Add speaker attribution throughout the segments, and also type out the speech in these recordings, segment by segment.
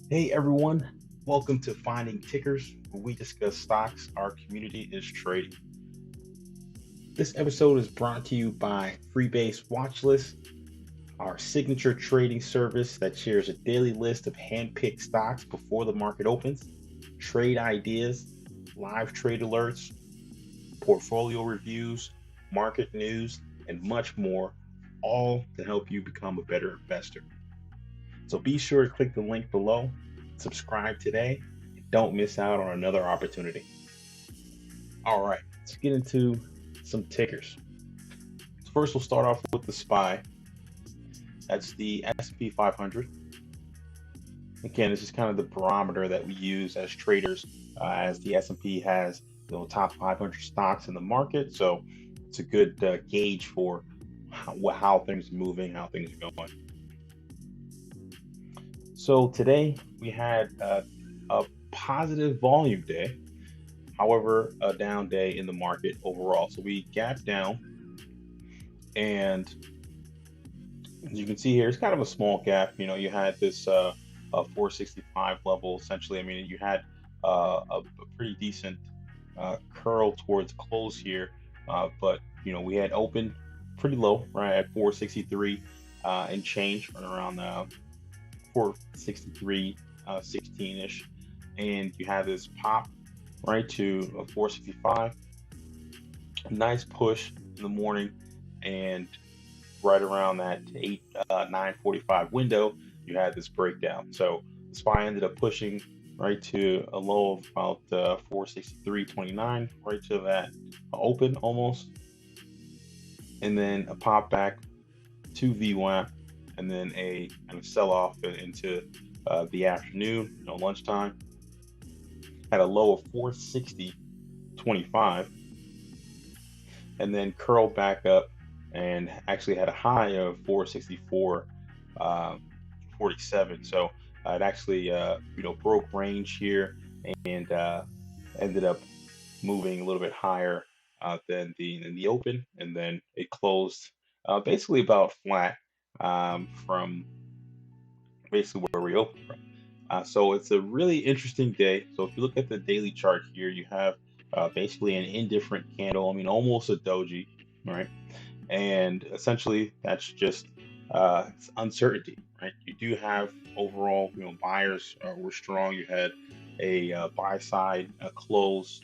Speaker 1: Hey everyone, welcome to Finding Tickers, where we discuss stocks our community is trading. This episode is brought to you by FREIBA Watchlist, our signature trading service that shares a daily list of hand-picked stocks before the market opens, trade ideas, live trade alerts, portfolio reviews, market news, and much more, all to help you become a better investor. So be sure to click the link below, subscribe today, and don't miss out on another opportunity. All right, let's get into some tickers. So first, we'll start off with the SPY. That's the S&P 500. Again, this is kind of the barometer that we use as traders, as the S&P has top 500 stocks in the market. So it's a good gauge for how things are moving, how things are going. So today we had a positive volume day, however, a down day in the market overall. So we gapped down, and as you can see here, it's kind of a small gap. You had this 465 level essentially. I mean, you had a pretty decent curl towards close here, but we had opened pretty low, right at 463 and change, right around 463 16-ish, and you have this pop right to a 465. Nice push in the morning, and right around that 9:45 window, you had this breakdown. So the SPY ended up pushing right to a low of about 463.29, right to that open almost, and then a pop back to VWAP, and then a kind of sell off into the afternoon, lunchtime. Had a low of 460.25, and then curled back up and actually had a high of 464 47. So it actually broke range here, and ended up moving a little bit higher than the open, and then it closed basically about flat from basically where we opened from. So it's a really interesting day. So if you look at the daily chart here, you have basically an indifferent candle. I mean, almost a doji, right? And essentially, that's just it's uncertainty, right? You do have overall, buyers were strong. You had a buy side close,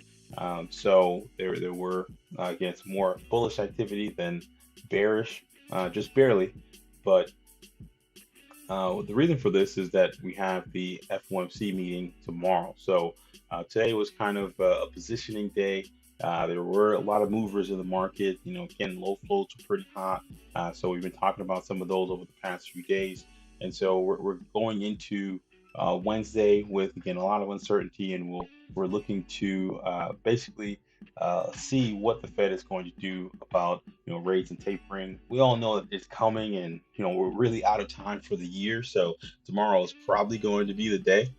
Speaker 1: so there were again some more bullish activity than bearish, just barely, but the reason for this is that we have the FOMC meeting tomorrow. So today was kind of a positioning day. There were a lot of movers in the market. Again, low floats are pretty hot. So we've been talking about some of those over the past few days. And so we're going into Wednesday with, again, a lot of uncertainty, and we're looking to basically see what the Fed is going to do about rates and tapering. We all know that it's coming, and we're really out of time for the year, so tomorrow is probably going to be the day.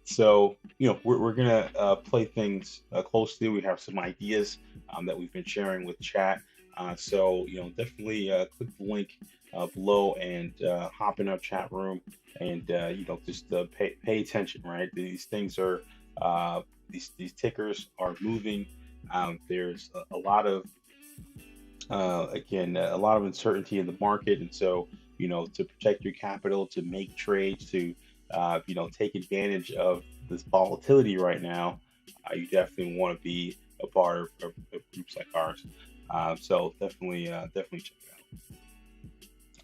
Speaker 1: So we're gonna play things closely. We have some ideas that we've been sharing with chat. So definitely click the link below and hop in our chat room, and just pay attention. Right, these things are these tickers are moving. There's a lot of again a lot of uncertainty in the market, and so to protect your capital, to make trades, to take advantage of this volatility right now, you definitely want to be a part of groups like ours. So definitely check it out.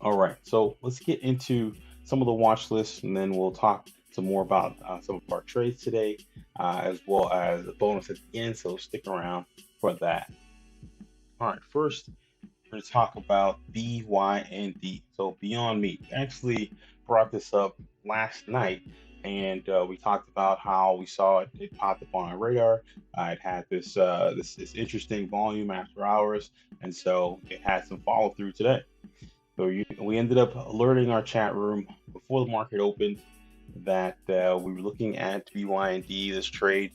Speaker 1: All right, so let's get into some of the watch lists, and then we'll talk some more about some of our trades today, as well as a bonus at the end. So stick around for that. All right, first we're going to talk about BYND. So Beyond Meat. Actually brought this up last night, and we talked about how we saw it popped up on our radar. It had this interesting volume after hours, and so it had some follow through today. So we ended up alerting our chat room before the market opened that we were looking at BYND. This trade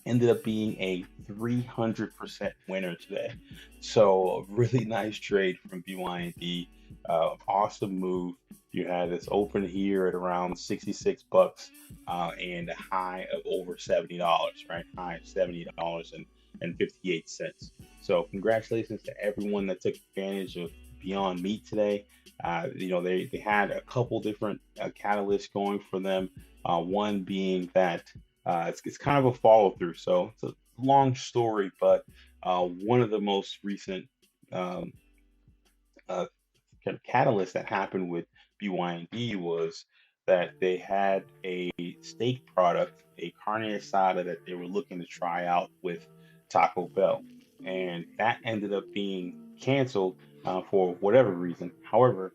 Speaker 1: ended up being a 300% winner today. So a really nice trade from BYND. Awesome move. You had this open here at around 66 bucks and a high of over $70, right? High of $70 and 58 cents. So congratulations to everyone that took advantage of Beyond Meat today. They had a couple different catalysts going for them. One being that it's kind of a follow through. So it's a long story, but one of the most recent um, uh, kind of catalyst that happened with BYND was that they had a steak product, a carne asada that they were looking to try out with Taco Bell, and that ended up being canceled for whatever reason. However,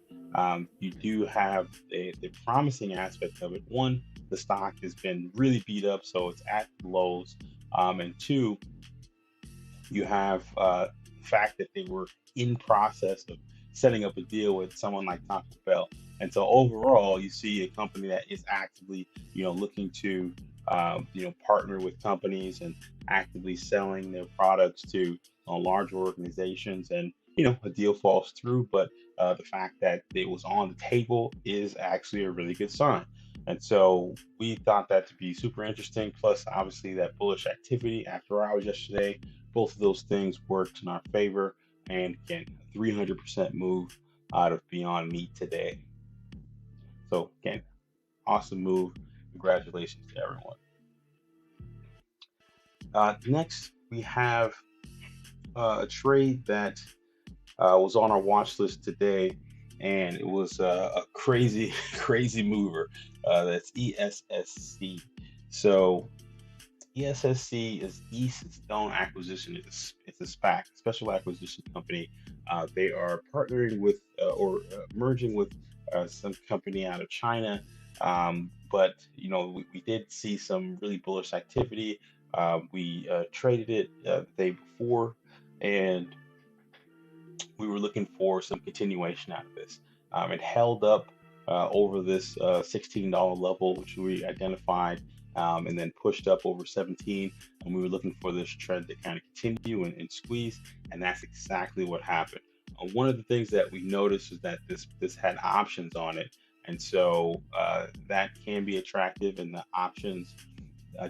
Speaker 1: you do have the promising aspect of it. One, the stock has been really beat up, so it's at lows, and two, you have the fact that they were in process of setting up a deal with someone like Taco Bell. And so overall, you see a company that is actively, looking to, partner with companies and actively selling their products to larger organizations. And, a deal falls through, but the fact that it was on the table is actually a really good sign. And so we thought that to be super interesting. Plus, obviously, that bullish activity after hours yesterday, both of those things worked in our favor. And again, 300% move out of Beyond Meat today. So again, awesome move. Congratulations to everyone. Next, we have a trade that was on our watch list today, and it was a crazy, crazy mover. That's ESSC. So ESSC is East Stone Acquisition. It's a SPAC, Special Acquisition Company. They are partnering with or merging with some company out of China. But we did see some really bullish activity. We traded it the day before, and we were looking for some continuation out of this. It held up over this $16 level, which we identified, and then pushed up over 17. And we were looking for this trend to kind of continue and squeeze, and that's exactly what happened. One of the things that we noticed is that this had options on it, and so that can be attractive. And the options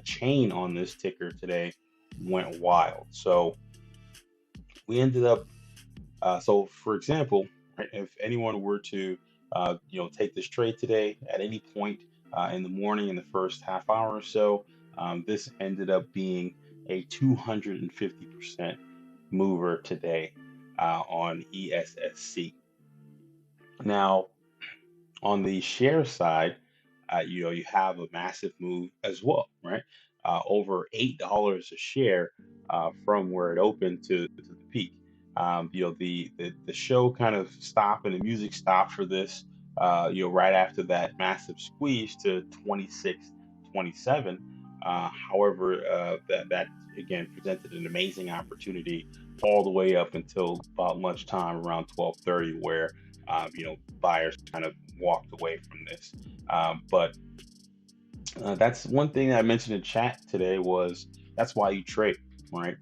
Speaker 1: chain on this ticker today went wild. So we ended up so, for example, right, if anyone were to, take this trade today at any point in the morning in the first half hour or so, this ended up being a 250% mover today on ESSC. Now, on the share side, you have a massive move as well, right? Over $8 a share from where it opened to the peak. The show kind of stopped and the music stopped for this, right after that massive squeeze to 26.27. However, that again presented an amazing opportunity all the way up until about lunchtime around 12:30, where buyers kind of walked away from this. But that's one thing I mentioned in chat today was that's why you trade, right?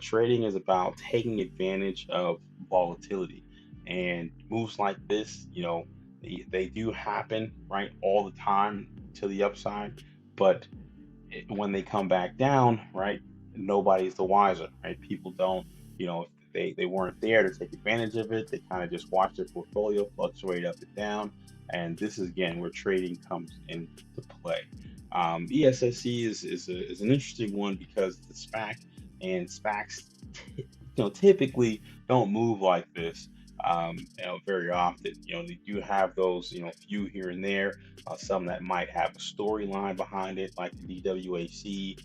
Speaker 1: Trading is about taking advantage of volatility, and moves like this, they do happen, right, all the time to the upside, but when they come back down, right, nobody's the wiser, right? People don't, if they weren't there to take advantage of it. They kind of just watch their portfolio fluctuate up and down. And this is again where trading comes into play. ESSC is an interesting one because the SPAC and SPACs, typically don't move like this. Very often, they do have those, few here and there, some that might have a storyline behind it, like the DWAC,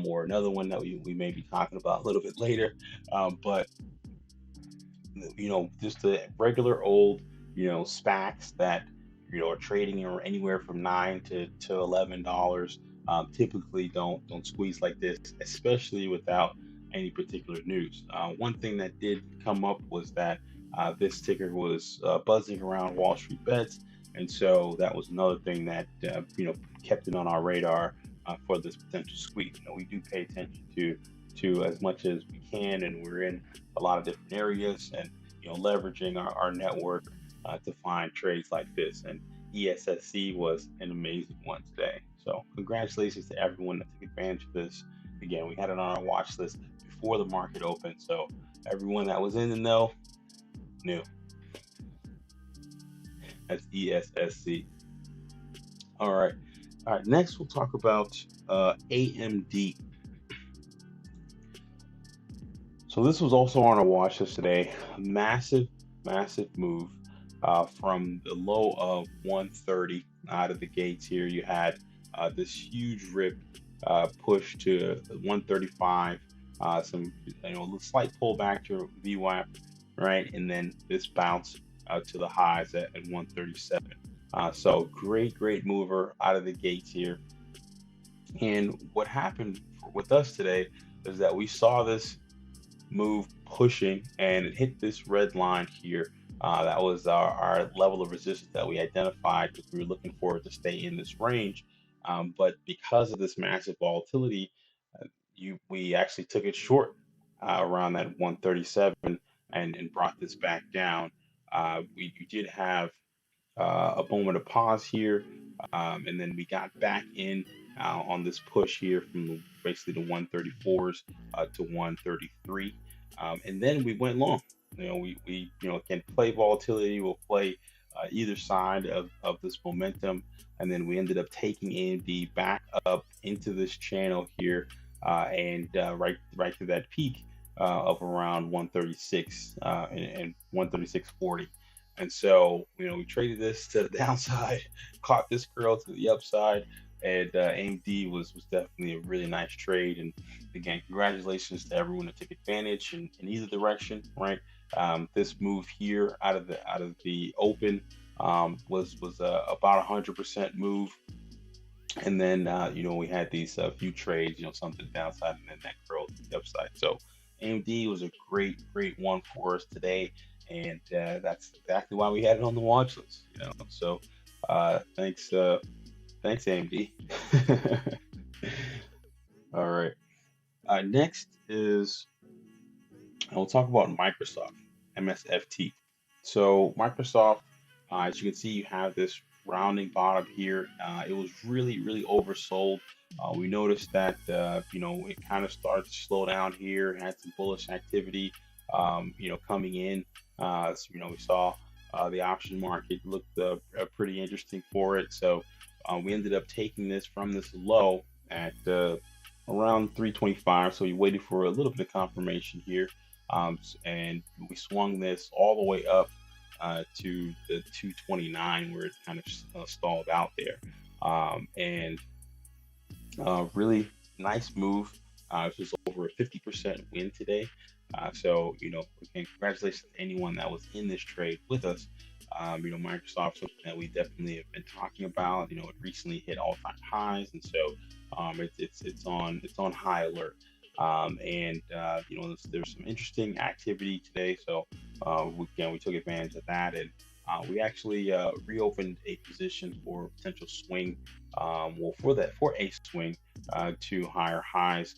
Speaker 1: or another one that we may be talking about a little bit later. But just the regular old, SPACs that, are trading or anywhere from $9 to $11, typically don't squeeze like this, especially without any particular news. One thing that did come up was that this ticker was buzzing around Wall Street bets, and so that was another thing that kept it on our radar for this potential squeeze. We do pay attention to as much as we can, and we're in a lot of different areas, and leveraging our network to find trades like this. And ESSC was an amazing one today. So congratulations to everyone that took advantage of this. Again, we had it on our watch list before the market opened, so everyone that was in the know knew. That's ESSC. All right. All right. Next, we'll talk about AMD. So this was also on our watch list today. Massive, massive move from the low of 130 out of the gates here. You had this huge rip push to 135, some slight pullback to VWAP, right, and then this bounce to the highs at 137. So great mover out of the gates here. And what happened with us today is that we saw this move pushing and it hit this red line here. That was our level of resistance that we identified because we were looking for it to stay in this range. But because of this massive volatility, we actually took it short around that 137 and brought this back down. We did have a moment of pause here, and then we got back in on this push here from basically the 134s to 133, and then we went long. We can play volatility. We'll play either side of this momentum, and then we ended up taking AMD back up into this channel here, and right to that peak of around 136 and 136.40. And so, we traded this to the downside, caught this girl to the upside, and AMD was definitely a really nice trade. And again, congratulations to everyone that took advantage in either direction, right? This move here out of the open was about 100% move. And then, we had these few trades, some to the downside and then that curl to the upside. So AMD was a great one for us today. And that's exactly why we had it on the watch list, So thanks AMD. All right. Next is we'll talk about Microsoft, Msft. So Microsoft, as you can see, you have this rounding bottom here. It was really oversold. We noticed that it kind of started to slow down here. Had some bullish activity, coming in. So, we saw the option market looked pretty interesting for it. So we ended up taking this from this low at around 325. So we waited for a little bit of confirmation here, and we swung this all the way up to the 229 where it kind of stalled out there, and really nice move. It was over a 50% win today. So, again, congratulations to anyone that was in this trade with us. Microsoft, something that we definitely have been talking about. It recently hit all-time highs, and so it's on high alert. And there's some interesting activity today. So we took advantage of that, and we actually reopened a position for potential swing. For a swing to higher highs.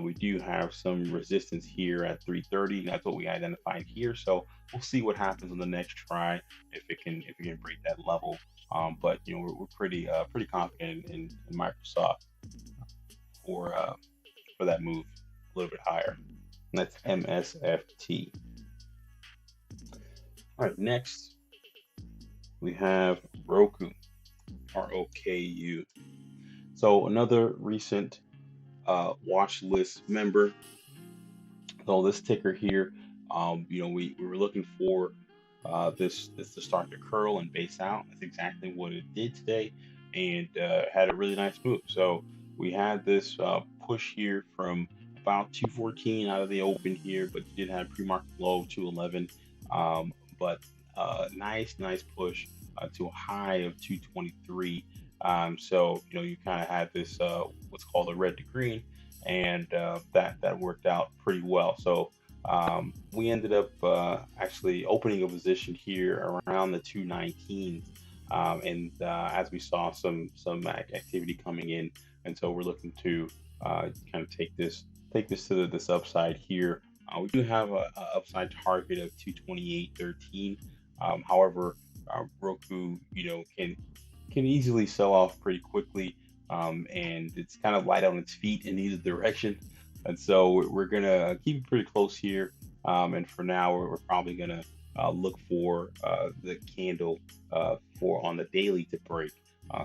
Speaker 1: We do have some resistance here at 330. That's what we identified here. So we'll see what happens on the next try if it can break that level. But we're pretty confident in Microsoft for that move a little bit higher. And that's Msft. All right, next we have ROKU, ROKU. So another recent watch list member. So this ticker here, we were looking for this to start to curl and base out. That's exactly what it did today, and had a really nice move. So we had this push here from about 214 out of the open here, but you did have pre-market low 211. But nice push to a high of 223. So you kind of had this what's called a red to green, and that worked out pretty well. So we ended up actually opening a position here around the 219, and as we saw some activity coming in, and so we're looking to kind of take this to this upside here. We do have a upside target of 228.13. However, Roku, can easily sell off pretty quickly, and it's kind of light on its feet in either direction. And so we're gonna keep it pretty close here. And for now, we're probably gonna look for the candle for on the daily to break,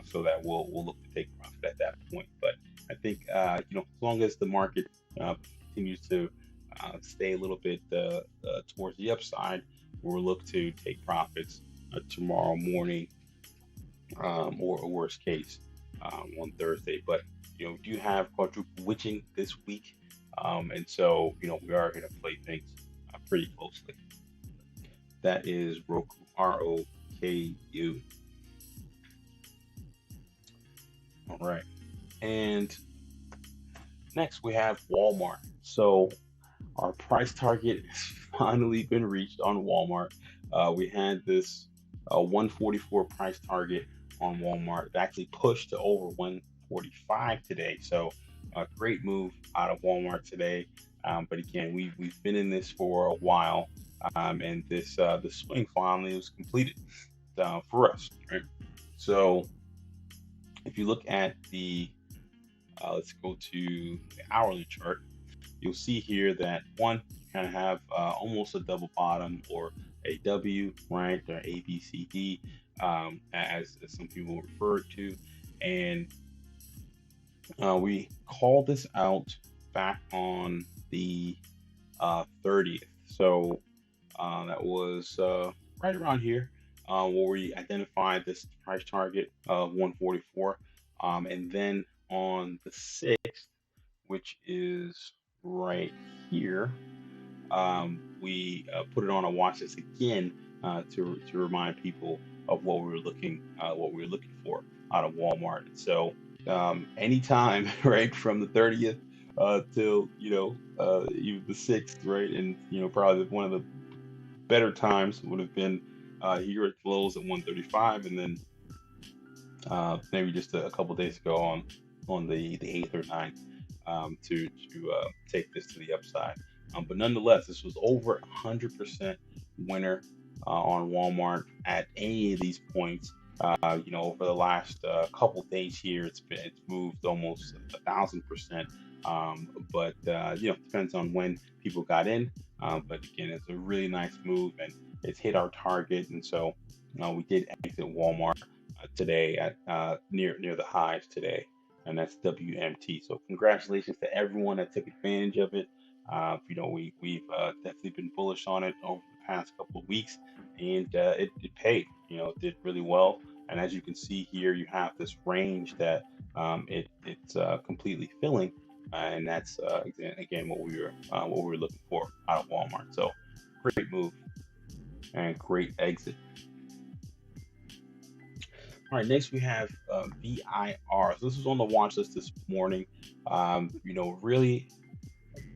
Speaker 1: so that we'll look to take profit at that point. But I think as long as the market continues to stay a little bit towards the upside, we'll look to take profits tomorrow morning, or worst case on Thursday. But we do have quadruple witching this week, and so we are going to play things pretty closely. That is Roku, ROKU. All right, and next we have Walmart. So our price target has finally been reached on Walmart. We had this 144 price target on Walmart. It actually pushed to over 145 today. So a great move out of Walmart today. But again, we've been in this for a while, and this the swing finally was completed for us. Right? So if you look at the let's go to the hourly chart. You'll see here that you kind of have almost a double bottom, or a W, right, or A, B, C, D, as some people refer to. And we called this out back on the 30th. So that was right around here, where we identified this price target of 144. And then on the 6th, which is right here, we put it on a watch list again to remind people of what we were looking for out of Walmart. So anytime, right, from the 30th till even the 6th, right, and probably one of the better times would have been here at close at 135, and then maybe just a couple days ago on the 8th or 9th, to take this to the upside. But nonetheless, this was over 100% winner on Walmart at any of these points. Over the last couple days here, it's moved almost 1,000%. But depends on when people got in. But again, it's a really nice move, and it's hit our target. And so we did exit Walmart today at near the highs today, and that's WMT. So congratulations to everyone that took advantage of it. We've definitely been bullish on it over the past couple of weeks, and it paid. It did really well. And as you can see here, you have this range that it's completely filling, and that's again what we were looking for out of Walmart. So great move and great exit. All right, next we have VIR. So this was on the watch list this morning. Really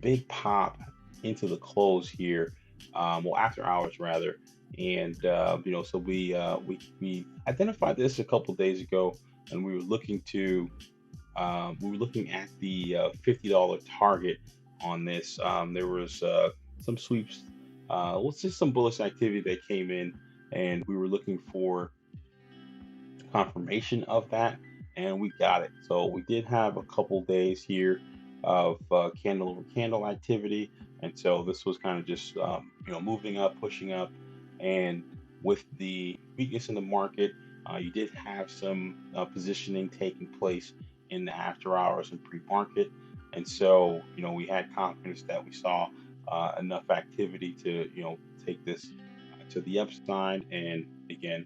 Speaker 1: big pop into the close here, after hours rather. And so we identified this a couple days ago, and we were looking at the $50 target on this. There was some sweeps, just some bullish activity that came in, and we were looking for confirmation of that, and we got it. So we did have a couple days here of candle over candle activity, and so this was kind of just moving up, pushing up. And with the weakness in the market, you did have some positioning taking place in the after hours and pre-market, and so we had confidence that we saw enough activity to take this to the upside. And again,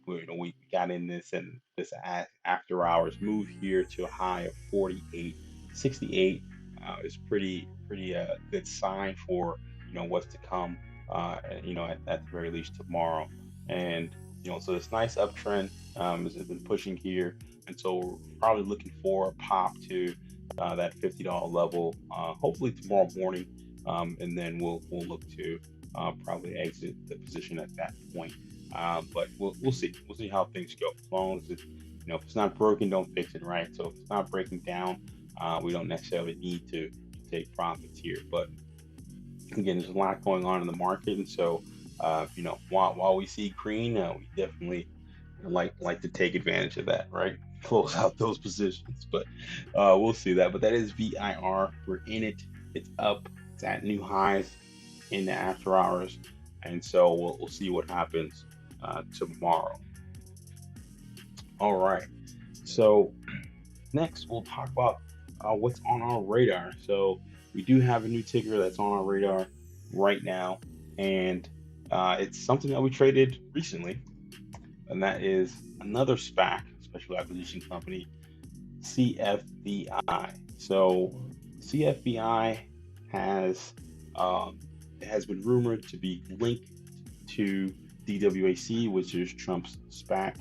Speaker 1: we got in this, and this after hours move here to a high of 48.68 is pretty good sign for what's to come, at the very least tomorrow. And so this nice uptrend has been pushing here, and so we're probably looking for a pop to that $50 level, hopefully tomorrow morning, and then we'll look to probably exit the position at that point. But we'll see. We'll see how things go. As long as if it's not broken, don't fix it, right? So if it's not breaking down, we don't necessarily need to take profits here. But again, there's a lot going on in the market, and so while we see green, we definitely like to take advantage of that, right? Close out those positions, but we'll see that. But that is VIR. We're in it. It's up. It's at new highs in the after hours, and so we'll see what happens tomorrow. All right. So next, we'll talk about what's on our radar. So we do have a new ticker that's on our radar right now, and it's something that we traded recently, and that is another SPAC, special acquisition company, CFBI. So CFBI has has been rumored to be linked to DWAC, which is Trump's SPAC,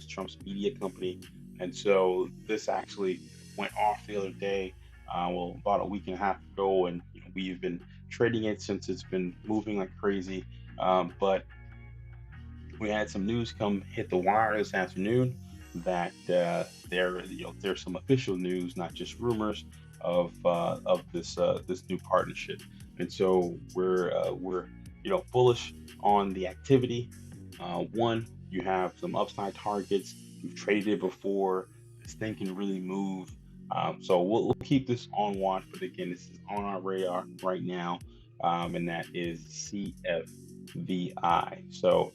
Speaker 1: Trump's media company. And so this actually went off the other day, well, about a week and a half ago, and we've been trading it since it's been moving like crazy. But we had some news come hit the wire this afternoon that there's some official news, not just rumors of this new partnership, and so we're bullish on the activity. One, you have some upside targets. You've traded it before. This thing can really move. So we'll keep this on watch. But again, this is on our radar right now, and that is CFVI. So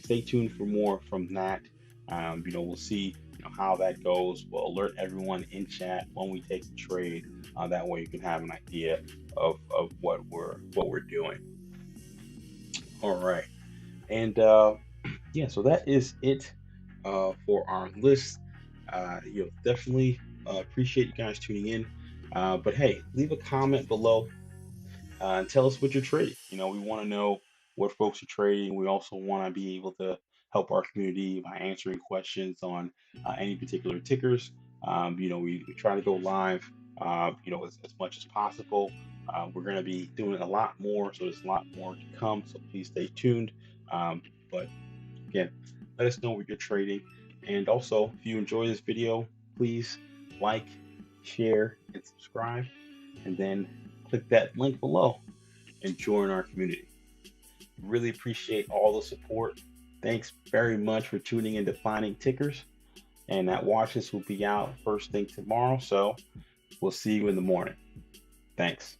Speaker 1: stay tuned for more from that. We'll see how that goes. We'll alert everyone in chat when we take the trade. That way you can have an idea of what we're doing. All right, and yeah, so that is it for our list. Definitely appreciate you guys tuning in. But hey, leave a comment below and tell us what you're trading. We want to know what folks are trading. We also want to be able to help our community by answering questions on any particular tickers. We try to go live, as much as possible. We're going to be doing a lot more, so there's a lot more to come. So please stay tuned. But again, let us know what you're trading. And also, if you enjoy this video, please like, share, and subscribe. And then click that link below and join our community. Really appreciate all the support. Thanks very much for tuning in to Finding Tickers. And that watch list will be out first thing tomorrow. So we'll see you in the morning. Thanks.